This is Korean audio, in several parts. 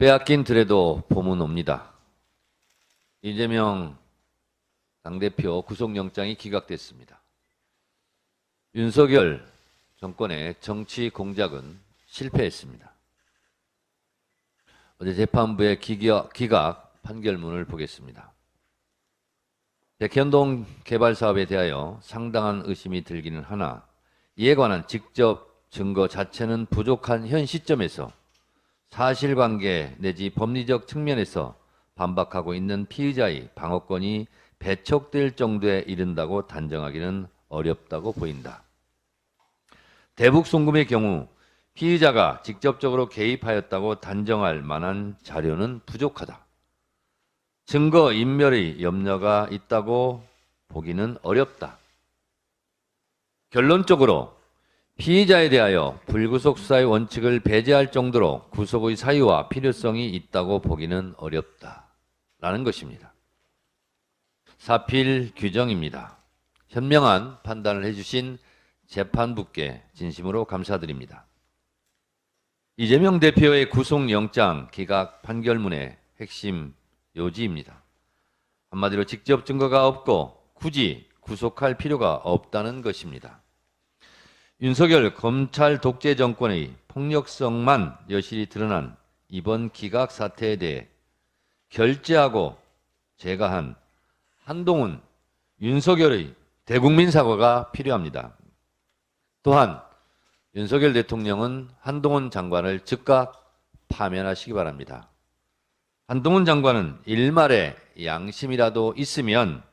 빼앗긴 들에도 봄은 옵니다. 이재명 당대표 구속영장이 기각됐습니다. 윤석열 정권의 정치 공작은 실패했습니다. 어제 재판부의 기각 판결문을 보겠습니다. 백현동 개발 사업에 대하여 상당한 의심이 들기는 하나 이에 관한 직접 증거 자체는 부족한 현 시점에서 사실관계 내지 법리적 측면에서 반박하고 있는 피의자의 방어권이 배척될 정도에 이른다고 단정하기는 어렵다고 보인다. 대북 송금의 경우 피의자가 직접적으로 개입하였다고 단정할 만한 자료는 부족하다. 증거 인멸의 염려가 있다고 보기는 어렵다. 결론적으로 피의자에 대하여 불구속 수사의 원칙을 배제할 정도로 구속의 사유와 필요성이 있다고 보기는 어렵다라는 것입니다. 사필 규정입니다. 현명한 판단을 해주신 재판부께 진심으로 감사드립니다. 이재명 대표의 구속영장 기각 판결문의 핵심 요지입니다. 한마디로 직접 증거가 없고 굳이 구속할 필요가 없다는 것입니다. 윤석열 검찰 독재 정권의 폭력성만 여실히 드러난 이번 기각 사태에 대해 결재하고 제거한 한동훈, 윤석열의 대국민 사과가 필요합니다. 또한 윤석열 대통령은 한동훈 장관을 즉각 파면하시기 바랍니다. 한동훈 장관은 일말의 양심이라도 있으면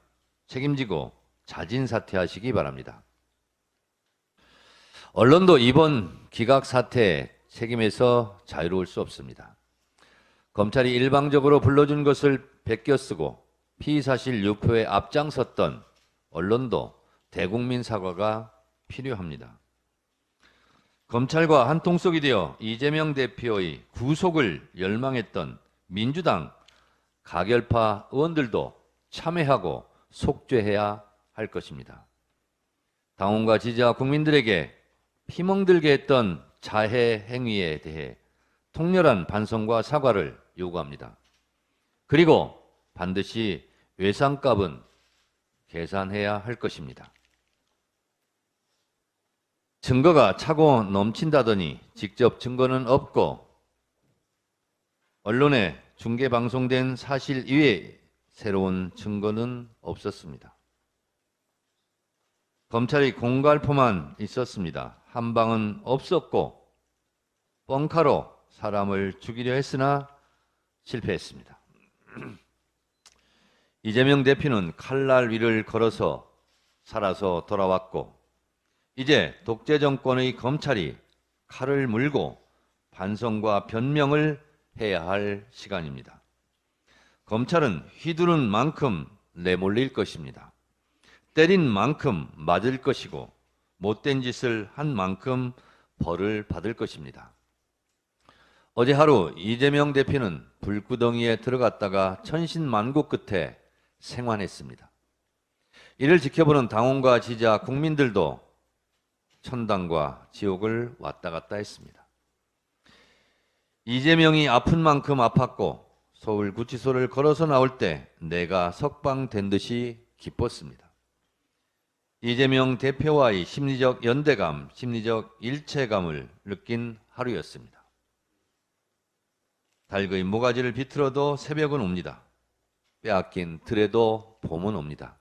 책임지고 자진 사퇴하시기 바랍니다. 언론도 이번 기각 사태의 책임에서 자유로울 수 없습니다. 검찰이 일방적으로 불러준 것을 베껴 쓰고 피의사실 유포에 앞장섰던 언론도 대국민 사과가 필요합니다. 검찰과 한통속이 되어 이재명 대표의 구속을 열망했던 민주당 가결파 의원들도 참회하고 속죄해야 할 것입니다. 당원과 지지자 국민들에게 피멍들게 했던 자해 행위에 대해 통렬한 반성과 사과를 요구합니다. 그리고 반드시 외상값은 계산해야 할 것입니다. 증거가 차고 넘친다더니 직접 증거는 없고 언론에 중계방송된 사실 이외에 새로운 증거는 없었습니다. 검찰의 공갈포만 있었습니다. 한방은 없었고 뻥카로 사람을 죽이려 했으나 실패했습니다. 이재명 대표는 칼날 위를 걸어서 살아서 돌아왔고 이제 독재 정권의 검찰이 칼을 물고 반성과 변명을 해야 할 시간입니다. 검찰은 휘두른 만큼 내몰릴 것입니다. 때린 만큼 맞을 것이고 못된 짓을 한 만큼 벌을 받을 것입니다. 어제 하루 이재명 대표는 불구덩이에 들어갔다가 천신만고 끝에 생還했습니다. 이를 지켜보는 당원과 지지자 국민들도 천당과 지옥을 왔다 갔다 했습니다. 이재명이 아픈 만큼 아팠고 서울구치소를 걸어서 나올 때 내가 석방된 듯이 기뻤습니다. 이재명 대표와의 심리적 연대감, 심리적 일체감을 느낀 하루였습니다. 닭의 모가지를 비틀어도 새벽은 옵니다. 빼앗긴 들에도 봄은 옵니다.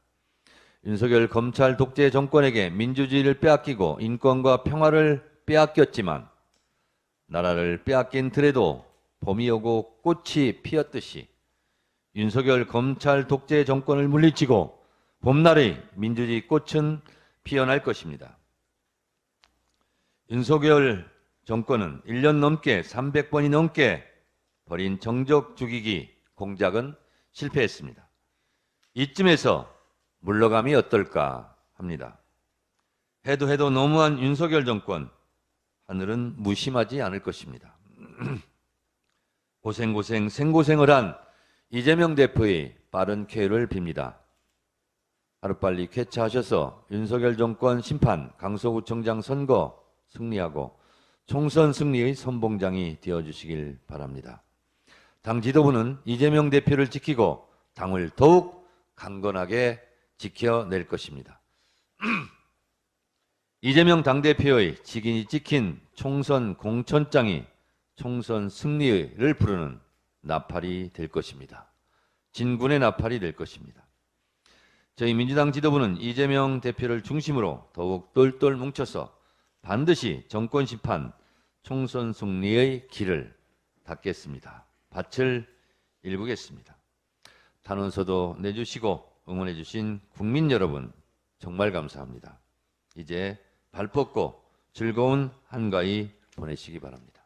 윤석열 검찰 독재 정권에게 민주주의를 빼앗기고 인권과 평화를 빼앗겼지만 나라를 빼앗긴 들에도 봄이 오고 꽃이 피었듯이 윤석열 검찰 독재 정권을 물리치고 봄날의 민주주의 꽃은 피어날 것입니다. 윤석열 정권은 1년 넘게 300번이 넘게 벌인 정적 죽이기 공작은 실패했습니다. 이쯤에서 물러감이 어떨까 합니다. 해도 너무한 윤석열 정권, 하늘은 무심하지 않을 것입니다. 생고생을 한 이재명 대표의 빠른 쾌유를 빕니다. 하루빨리 쾌차하셔서 윤석열 정권 심판, 강서구청장 선거 승리하고 총선 승리의 선봉장이 되어주시길 바랍니다. 당 지도부는 이재명 대표를 지키고 당을 더욱 강건하게 지켜낼 것입니다. 이재명 당대표의 직인이 찍힌 총선 공천장이 총선 승리를 부르는 나팔이 될 것입니다. 진군의 나팔이 될 것입니다. 저희 민주당 지도부는 이재명 대표를 중심으로 더욱 똘똘 뭉쳐서 반드시 정권 심판, 총선 승리의 길을 닫겠습니다. 밭을 일구겠습니다. 탄원서도 내주시고 응원해 주신 국민 여러분 정말 감사합니다. 이제 발 뻗고 즐거운 한가위 보내시기 바랍니다.